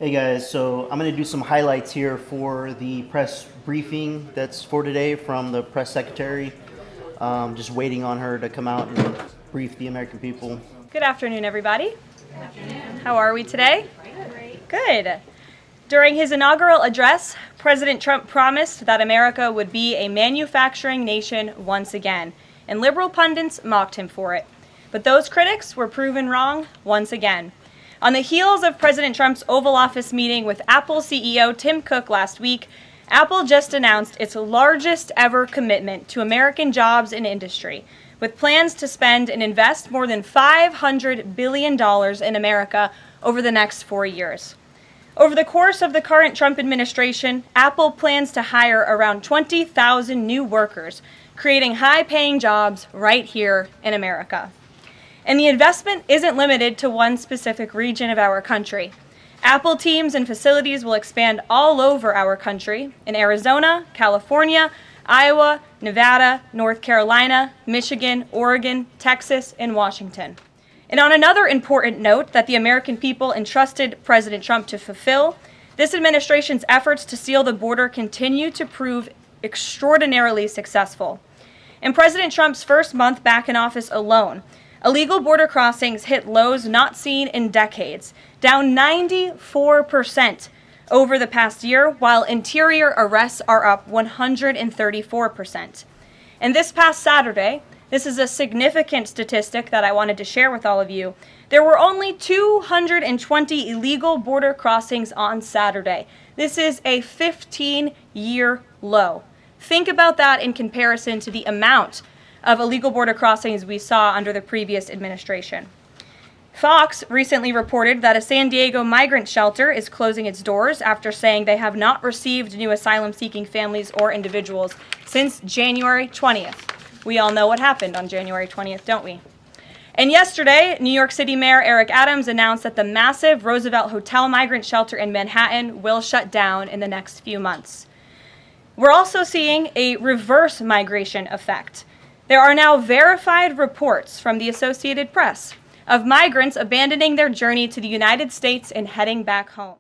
Hey guys, so I'm going to do some highlights here for the press briefing that's for today from the press secretary. Just waiting on her to come out and brief the American people. Good afternoon, everybody. Good afternoon. How are we today? Good. During his inaugural address, President Trump promised that America would be a manufacturing nation once again, and liberal pundits mocked him for it. But those critics were proven wrong once again. On the heels of President Trump's Oval Office meeting with Apple CEO Tim Cook last week, Apple just announced its largest ever commitment to American jobs and industry, with plans to spend and invest more than $500 billion in America over the next 4 years. Over the course of the current Trump administration, Apple plans to hire around 20,000 new workers, creating high-paying jobs right here in America. And the investment isn't limited to one specific region of our country. Apple teams and facilities will expand all over our country in Arizona, California, Iowa, Nevada, North Carolina, Michigan, Oregon, Texas, and Washington. And on another important note that the American people entrusted President Trump to fulfill, this administration's efforts to seal the border continue to prove extraordinarily successful. In President Trump's first month back in office alone, illegal border crossings hit lows not seen in decades, down 94% over the past year, while interior arrests are up 134%. And this past Saturday, this is a significant statistic that I wanted to share with all of you, there were only 220 illegal border crossings on Saturday. This is a 15-year low. Think about that in comparison to the amount of illegal border crossings we saw under the previous administration. Fox recently reported that a San Diego migrant shelter is closing its doors after saying they have not received new asylum-seeking families or individuals since January 20th. We all know what happened on January 20th, don't we? And yesterday, New York City Mayor Eric Adams announced that the massive Roosevelt Hotel migrant shelter in Manhattan will shut down in the next few months. We're also seeing a reverse migration effect. There are now verified reports from the Associated Press of migrants abandoning their journey to the United States and heading back home.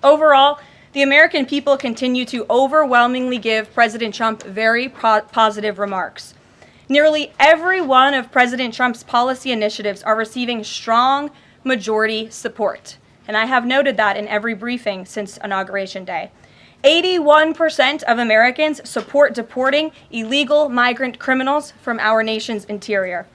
Overall, the American people continue to overwhelmingly give President Trump very positive remarks. Nearly every one of President Trump's policy initiatives are receiving strong majority support, and I have noted that in every briefing since Inauguration Day. 81% of Americans support deporting illegal migrant criminals from our nation's interior.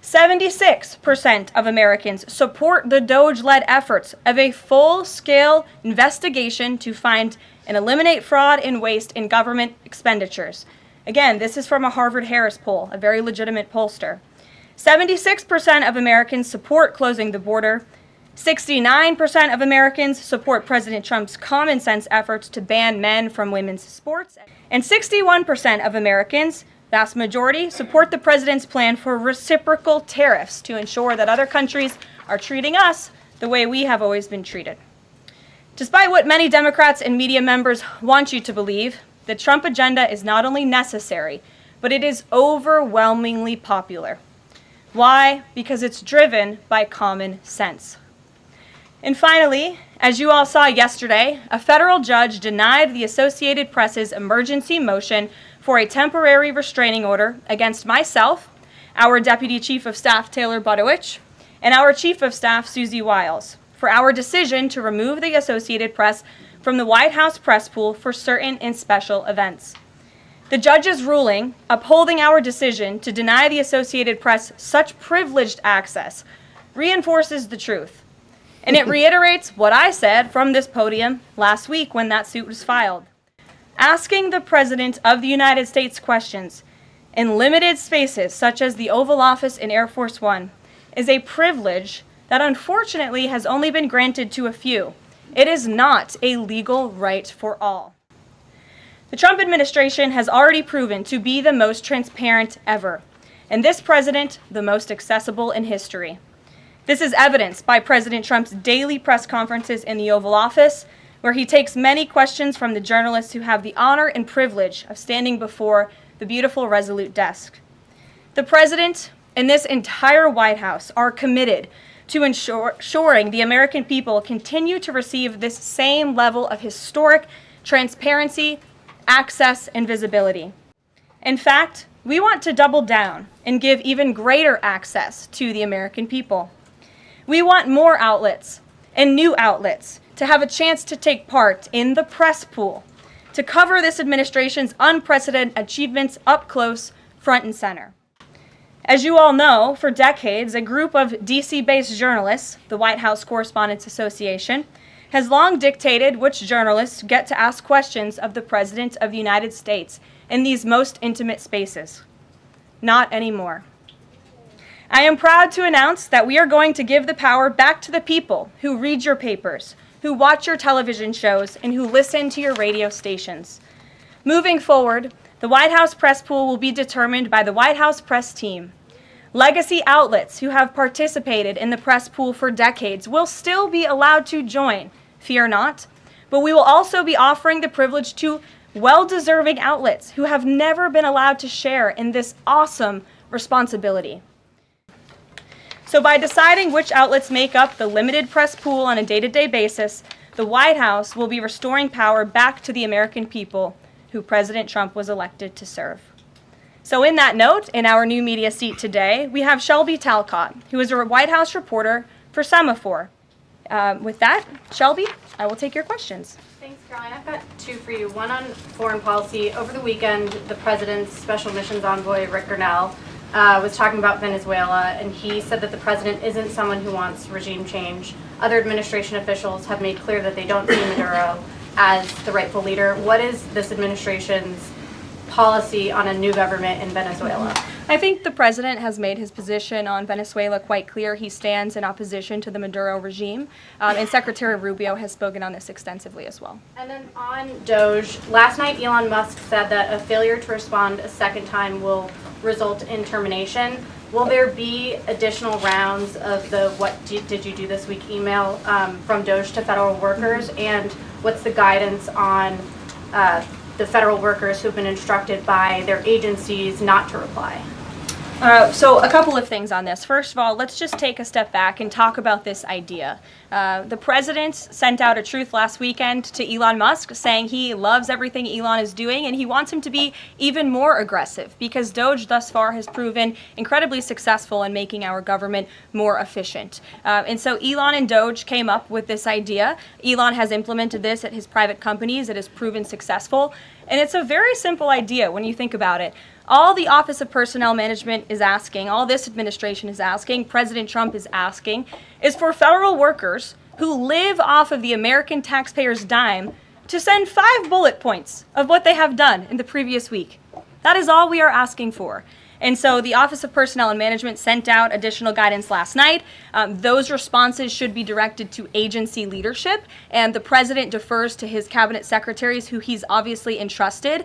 76% of Americans support the DOJ-led efforts of a full-scale investigation to find and eliminate fraud and waste in government expenditures. Again, this is from a Harvard-Harris poll, a very legitimate pollster. 76% of Americans support closing the border. 69% of Americans support President Trump's common sense efforts to ban men from women's sports. And 61% of Americans, vast majority, support the president's plan for reciprocal tariffs to ensure that other countries are treating us the way we have always been treated. Despite what many Democrats and media members want you to believe, the Trump agenda is not only necessary, but it is overwhelmingly popular. Why? Because it's driven by common sense. And finally, as you all saw yesterday, a federal judge denied the Associated Press's emergency motion for a temporary restraining order against myself, our Deputy Chief of Staff Taylor Budowich, and our Chief of Staff Susie Wiles for our decision to remove the Associated Press from the White House press pool for certain and special events. The judge's ruling, upholding our decision to deny the Associated Press such privileged access, reinforces the truth. And it reiterates what I said from this podium last week when that suit was filed. Asking the President of the United States questions in limited spaces such as the Oval Office and Air Force One is a privilege that unfortunately has only been granted to a few. It is not a legal right for all. The Trump administration has already proven to be the most transparent ever, and this president the most accessible in history. This is evidenced by President Trump's daily press conferences in the Oval Office, where he takes many questions from the journalists who have the honor and privilege of standing before the beautiful Resolute desk. The president and this entire White House are committed to ensuring the American people continue to receive this same level of historic transparency, access, and visibility. In fact, we want to double down and give even greater access to the American people. We want more outlets and new outlets to have a chance to take part in the press pool, to cover this administration's unprecedented achievements up close, front and center. As you all know, for decades, a group of DC-based journalists, the White House Correspondents Association, has long dictated which journalists get to ask questions of the President of the United States in these most intimate spaces. Not anymore. I am proud to announce that we are going to give the power back to the people who read your papers, who watch your television shows, and who listen to your radio stations. Moving forward, the White House press pool will be determined by the White House press team. Legacy outlets who have participated in the press pool for decades will still be allowed to join, fear not, but we will also be offering the privilege to well-deserving outlets who have never been allowed to share in this awesome responsibility. So by deciding which outlets make up the limited press pool on a day-to-day basis, the White House will be restoring power back to the American people who President Trump was elected to serve. So in that note, in our new media seat today, we have Shelby Talcott, who is a White House reporter for Semaphore. With that, Shelby, I will take your questions. Thanks, Karoline. I've got two for you. One on foreign policy. Over the weekend, the president's special missions envoy, Rick Grenell, was talking about Venezuela, and he said that the president isn't someone who wants regime change. Other administration officials have made clear that they don't see Maduro as the rightful leader. What is this administration's policy on a new government in Venezuela? I think the president has made his position on Venezuela quite clear. He stands in opposition to the Maduro regime, and Secretary Rubio has spoken on this extensively as well. And then on Doge, last night Elon Musk said that a failure to respond a second time will result in termination. Will there be additional rounds of the did you do this week email from Doge to federal workers? And what's the guidance on the federal workers who have been instructed by their agencies not to reply? So a couple of things on this. First of all, let's just take a step back and talk about this idea. The president sent out a truth last weekend to Elon Musk saying he loves everything Elon is doing and he wants him to be even more aggressive because Doge thus far has proven incredibly successful in making our government more efficient. And so Elon and Doge came up with this idea. Elon has implemented this at his private companies. It has proven successful. And it's a very simple idea when you think about it. All the Office of Personnel Management is asking, all this administration is asking, President Trump is asking, is for federal workers who live off of the American taxpayers' dime to send 5 bullet points of what they have done in the previous week. That is all we are asking for. And so the Office of Personnel and Management sent out additional guidance last night. Those responses should be directed to agency leadership, and the president defers to his cabinet secretaries, who he's obviously entrusted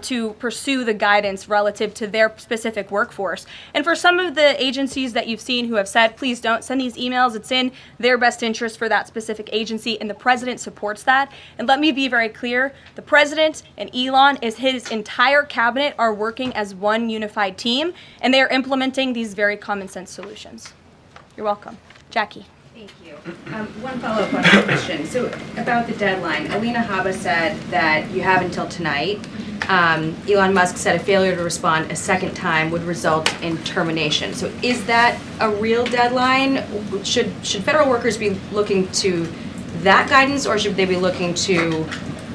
to pursue the guidance relative to their specific workforce. And for some of the agencies that you've seen who have said, please don't send these emails, it's in their best interest for that specific agency, and the president supports that. And let me be very clear, the president and Elon, his entire cabinet are working as one unified team. And they are implementing these very common sense solutions. You're welcome. Jackie. Thank you. One follow-up on this question. So about the deadline, Alina Habba said that you have until tonight. Elon Musk said a failure to respond a second time would result in termination. So is that a real deadline? Should federal workers be looking to that guidance, or should they be looking to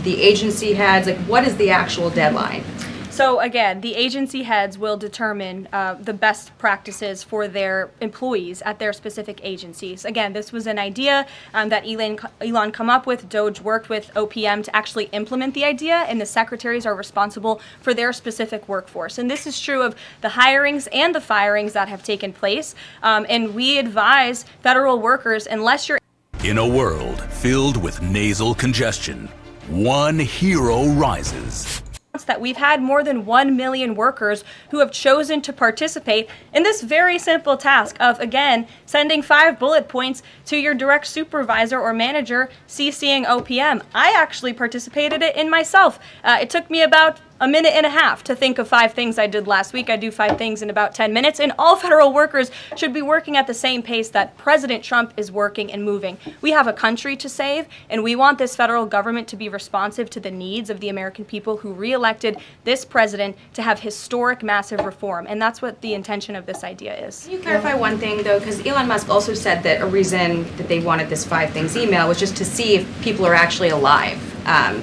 the agency heads? Like, what is the actual deadline? So again, the agency heads will determine the best practices for their employees at their specific agencies. Again, this was an idea that Elon come up with. Doge worked with OPM to actually implement the idea, and the secretaries are responsible for their specific workforce. And this is true of the hirings and the firings that have taken place. And we advise federal workers, unless you're in a world filled with nasal congestion, one hero rises. That we've had more than 1 million workers who have chosen to participate in this very simple task of, again, sending 5 bullet points to your direct supervisor or manager, CCing OPM. I actually participated in it myself. It took me about a minute and a half to think of 5 things I did last week. I do 5 things in about 10 minutes, and all federal workers should be working at the same pace that President Trump is working and moving. We have a country to save, and we want this federal government to be responsive to the needs of the American people who re-elected this president to have historic, massive reform, and that's what the intention of this idea is. Can you clarify one thing, though? Because Elon Musk also said that a reason that they wanted this 5 things email was just to see if people are actually alive,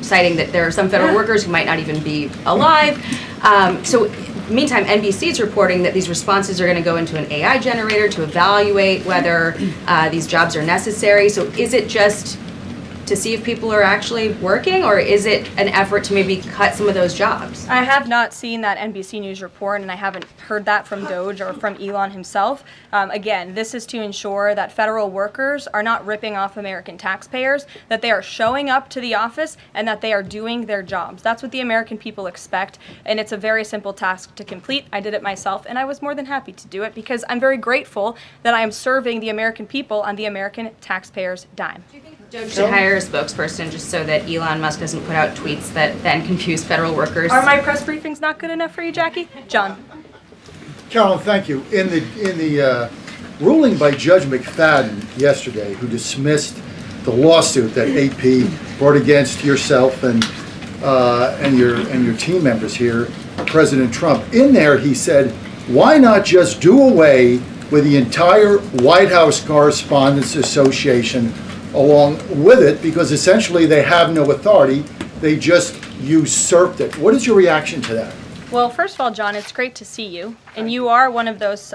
citing that there are some federal workers who might not even be alive. So, meantime, NBC is reporting that these responses are going to go into an AI generator to evaluate whether these jobs are necessary. So, is it just to see if people are actually working, or is it an effort to maybe cut some of those jobs? I have not seen that NBC News report, and I haven't heard that from Doge or from Elon himself. Again, this is to ensure that federal workers are not ripping off American taxpayers, that they are showing up to the office, and that they are doing their jobs. That's what the American people expect, and it's a very simple task to complete. I did it myself, and I was more than happy to do it because I'm very grateful that I am serving the American people on the American taxpayers' dime. Doge should hire a spokesperson just so that Elon Musk doesn't put out tweets that then confuse federal workers. Are my press briefings not good enough for you, Jackie? John. Caroline, thank you. In the ruling by Judge McFadden yesterday, who dismissed the lawsuit that AP brought against yourself and your team members here, President Trump, in there he said, why not just do away with the entire White House Correspondents Association along with it, because essentially they have no authority, they just usurped it. What is your reaction to that? Well, first of all, John, it's great to see you, and you are one of those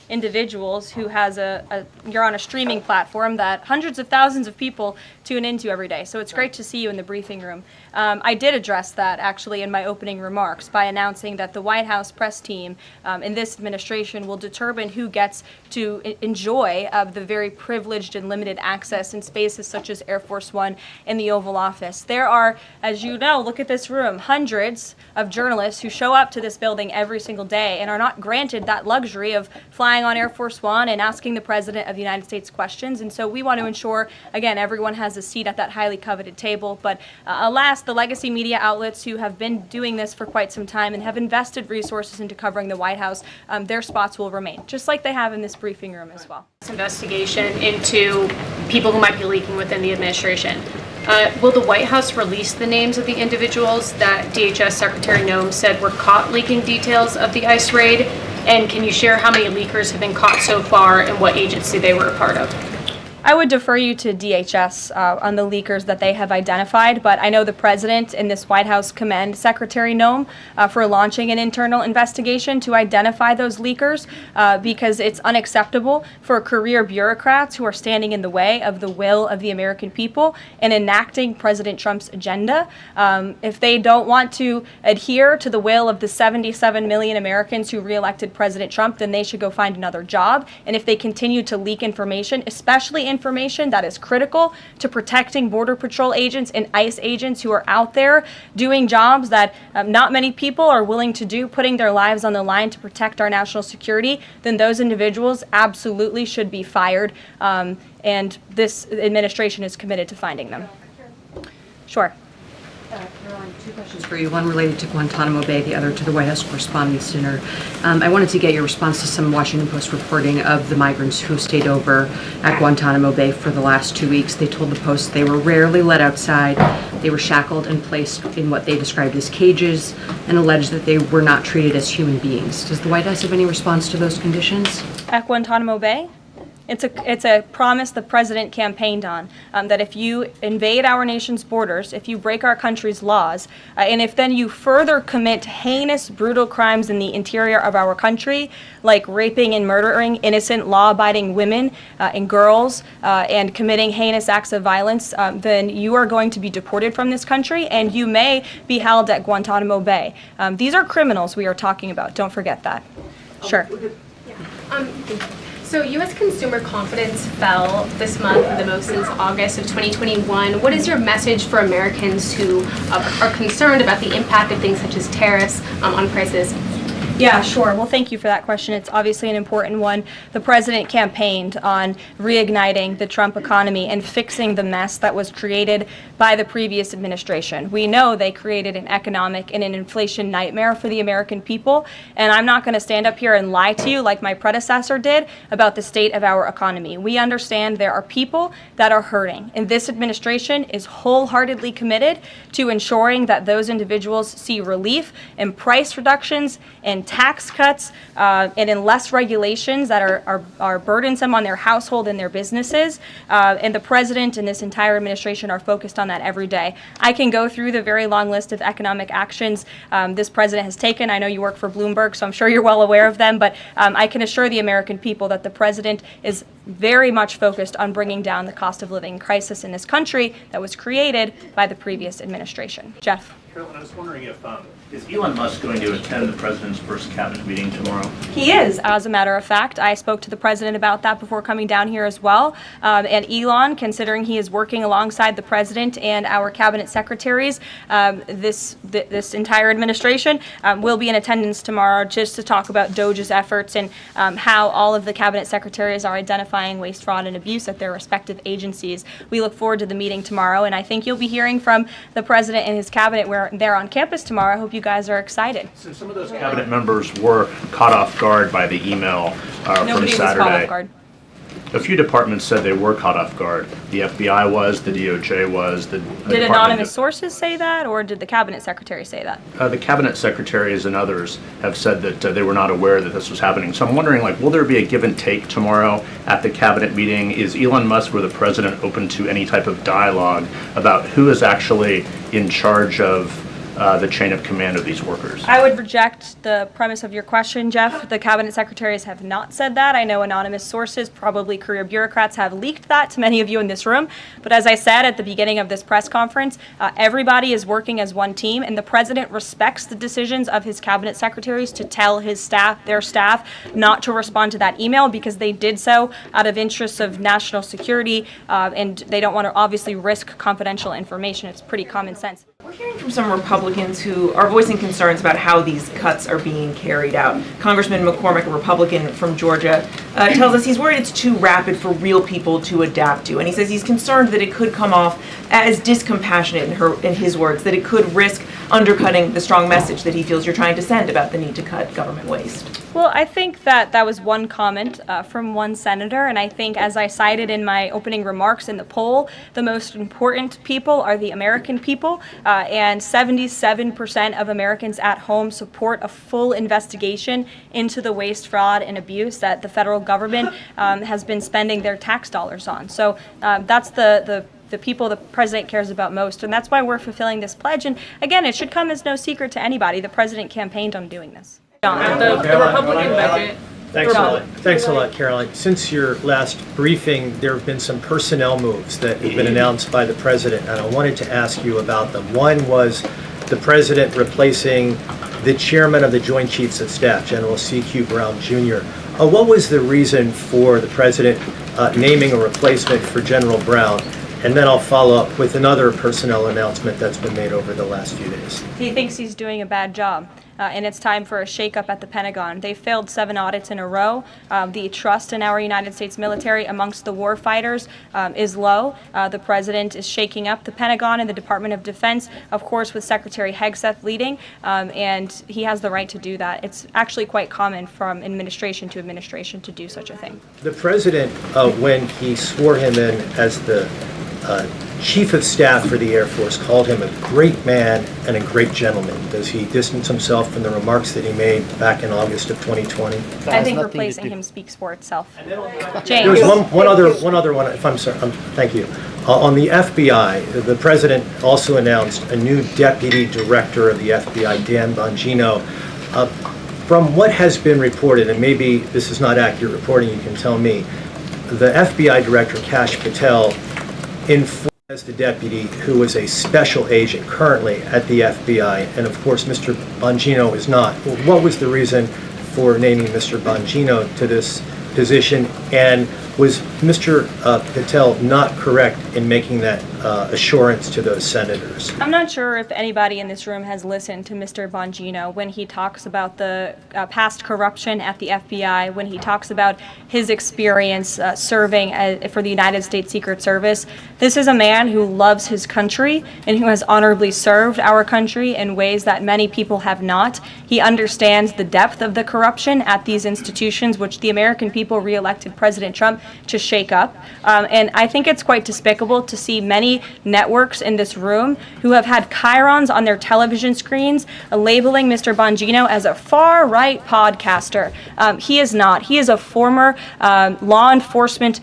individuals who has you're on a streaming platform that hundreds of thousands of people tune into every day. So it's great to see you in the briefing room. I did address that actually in my opening remarks by announcing that the White House press team in this administration will determine who gets to enjoy the very privileged and limited access in spaces such as Air Force One and the Oval Office. There are, as you know, look at this room, hundreds of journalists who show up to this building every single day and are not granted that luxury of flying on Air Force One and asking the President of the United States questions. And so we want to ensure, again, everyone has a seat at that highly coveted table. But alas, the legacy media outlets who have been doing this for quite some time and have invested resources into covering the White House, their spots will remain, just like they have in this briefing room as well. Investigation into people who might be leaking within the administration. Will the White House release the names of the individuals that DHS Secretary Noem said were caught leaking details of the ICE raid? And can you share how many leakers have been caught so far and what agency they were a part of? I would defer you to DHS on the leakers that they have identified, but I know the President and this White House commend Secretary Noem for launching an internal investigation to identify those leakers because it's unacceptable for career bureaucrats who are standing in the way of the will of the American people and enacting President Trump's agenda. If they don't want to adhere to the will of the 77 million Americans who re-elected President Trump, then they should go find another job. And if they continue to leak information, especially information that is critical to protecting Border Patrol agents and ICE agents who are out there doing jobs that not many people are willing to do, putting their lives on the line to protect our national security, then those individuals absolutely should be fired. And this administration is committed to finding them. Sure. Karoline, 2 questions for you. One related to Guantanamo Bay, the other to the White House Correspondents' Dinner. I wanted to get your response to some Washington Post reporting of the migrants who stayed over at Guantanamo Bay for the last 2 weeks. They told the Post they were rarely let outside. They were shackled and placed in what they described as cages and alleged that they were not treated as human beings. Does the White House have any response to those conditions? At Guantanamo Bay? It's a promise the president campaigned on, that if you invade our nation's borders, if you break our country's laws, and if then you further commit heinous, brutal crimes in the interior of our country, like raping and murdering innocent, law-abiding women and girls, and committing heinous acts of violence, then you are going to be deported from this country, and you may be held at Guantanamo Bay. These are criminals we are talking about. Don't forget that. Sure. So U.S. consumer confidence fell this month the most since August of 2021. What is your message for Americans who are concerned about the impact of things such as tariffs on prices? Yeah, sure. Well, thank you for that question. It's obviously an important one. The president campaigned on reigniting the Trump economy and fixing the mess that was created by the previous administration. We know they created an economic and an inflation nightmare for the American people, and I'm not going to stand up here and lie to you like my predecessor did about the state of our economy. We understand there are people that are hurting, and this administration is wholeheartedly committed to ensuring that those individuals see relief and price reductions and tax cuts and in less regulations that are burdensome on their household and their businesses. And the president and this entire administration are focused on that every day. I can go through the very long list of economic actions this president has taken. I know you work for Bloomberg, so I'm sure you're well aware of them, but I can assure the American people that the president is very much focused on bringing down the cost of living crisis in this country that was created by the previous administration. Jeff. Karoline, I was wondering if is Elon Musk going to attend the president's first cabinet meeting tomorrow? He is, as a matter of fact. I spoke to the president about that before coming down here as well. And Elon, considering he is working alongside the president and our cabinet secretaries, this entire administration will be in attendance tomorrow just to talk about DOJ's efforts and how all of the cabinet secretaries are identifying waste, fraud, and abuse at their respective agencies. We look forward to the meeting tomorrow, and I think you'll be hearing from the president and his cabinet where they're on campus tomorrow. I hope you guys are excited. Since some of those cabinet members were caught off guard by the email from Nobody was Saturday. caught off guard. A few departments said they were caught off guard. The FBI was, the DOJ was. Did anonymous sources say that, or did the cabinet secretary say that? The cabinet secretaries and others have said that they were not aware that this was happening. So I'm wondering, will there be a give and take tomorrow at the cabinet meeting? Is Elon Musk or the president open to any type of dialogue about who is actually in charge of the chain of command of these workers? I would reject the premise of your question, Jeff. The cabinet secretaries have not said that. I know anonymous sources, probably career bureaucrats, have leaked that to many of you in this room. But as I said at the beginning of this press conference, everybody is working as one team, and the president respects the decisions of his cabinet secretaries to tell their staff, not to respond to that email because they did so out of interests of national security, and they don't want to obviously risk confidential information. It's pretty common sense. We're hearing from some Republicans who are voicing concerns about how these cuts are being carried out. Congressman McCormick, a Republican from Georgia, tells us he's worried it's too rapid for real people to adapt to. And he says he's concerned that it could come off as discompassionate, in his words, that it could risk undercutting the strong message that he feels you're trying to send about the need to cut government waste. Well, I think that was one comment from one senator, and I think, as I cited in my opening remarks in the poll, the most important people are the American people, and 77% of Americans at home support a full investigation into the waste, fraud, and abuse that the federal government has been spending their tax dollars on. So that's the people the president cares about most, and that's why we're fulfilling this pledge. And again, it should come as no secret to anybody. The president campaigned on doing this. The Republican budget. Thanks a lot, Karoline. Since your last briefing, there have been some personnel moves that have been announced by the president, and I wanted to ask you about them. One was the president replacing the chairman of the Joint Chiefs of Staff, General C.Q. Brown Jr. What was the reason for the president naming a replacement for General Brown? And then I'll follow up with another personnel announcement that's been made over the last few days. He thinks he's doing a bad job, and it's time for a shakeup at the Pentagon. They failed 7 audits in a row. The trust in our United States military amongst the war fighters is low. The president is shaking up the Pentagon and the Department of Defense, of course, with Secretary Hegseth leading, and he has the right to do that. It's actually quite common from administration to administration to do such a thing. The president, when he swore him in as the Chief of Staff for the Air Force, called him a great man and a great gentleman. Does he distance himself from the remarks that he made back in August of 2020? I think replacing him speaks for itself. There was one other one, if I'm sorry, thank you. On the FBI, the president also announced a new deputy director of the FBI, Dan Bongino. From what has been reported, and maybe this is not accurate reporting, you can tell me, the FBI director, Kash Patel, informed as the deputy who was a special agent currently at the FBI, and of course Mr. Bongino is not. What was the reason for naming Mr. Bongino to this position, and Was Mr. Patel not correct in making that assurance to those senators? I'm not sure if anybody in this room has listened to Mr. Bongino when he talks about the past corruption at the FBI, when he talks about his experience serving for the United States Secret Service. This is a man who loves his country and who has honorably served our country in ways that many people have not. He understands the depth of the corruption at these institutions, which the American people re-elected President Trump to shake up. And I think it's quite despicable to see many networks in this room who have had chyrons on their television screens labeling Mr. Bongino as a far-right podcaster. He is not. He is a former law enforcement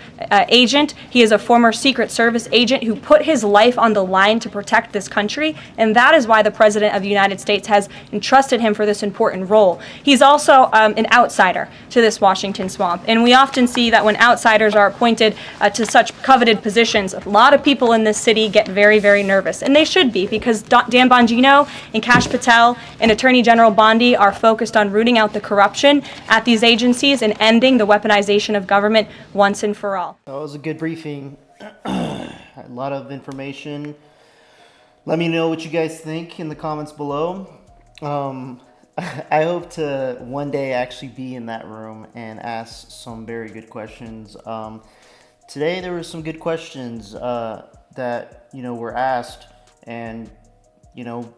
agent. He is a former Secret Service agent who put his life on the line to protect this country, and that is why the President of the United States has entrusted him for this important role. He's also an outsider to this Washington swamp, and we often see that when outsiders are appointed to such coveted positions, a lot of people in this city get very, very nervous, and they should be, because Dan Bongino and Kash Patel and Attorney General Bondi are focused on rooting out the corruption at these agencies and ending the weaponization of government once and for all. That was a good briefing. A lot of information. Let me know what you guys think in the comments below. I hope to one day actually be in that room and ask some very good questions. Today there were some good questions that were asked, and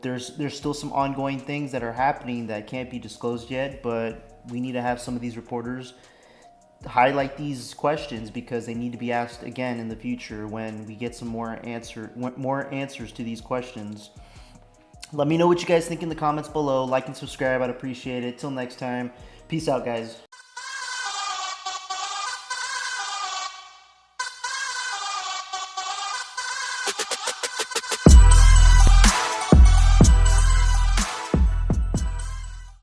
there's still some ongoing things that are happening that can't be disclosed yet, but we need to have some of these reporters highlight these questions because they need to be asked again in the future when we get some more answers to these questions. Let me know what you guys think in the comments below. Like and subscribe. I'd appreciate it. Till next time. Peace out, guys.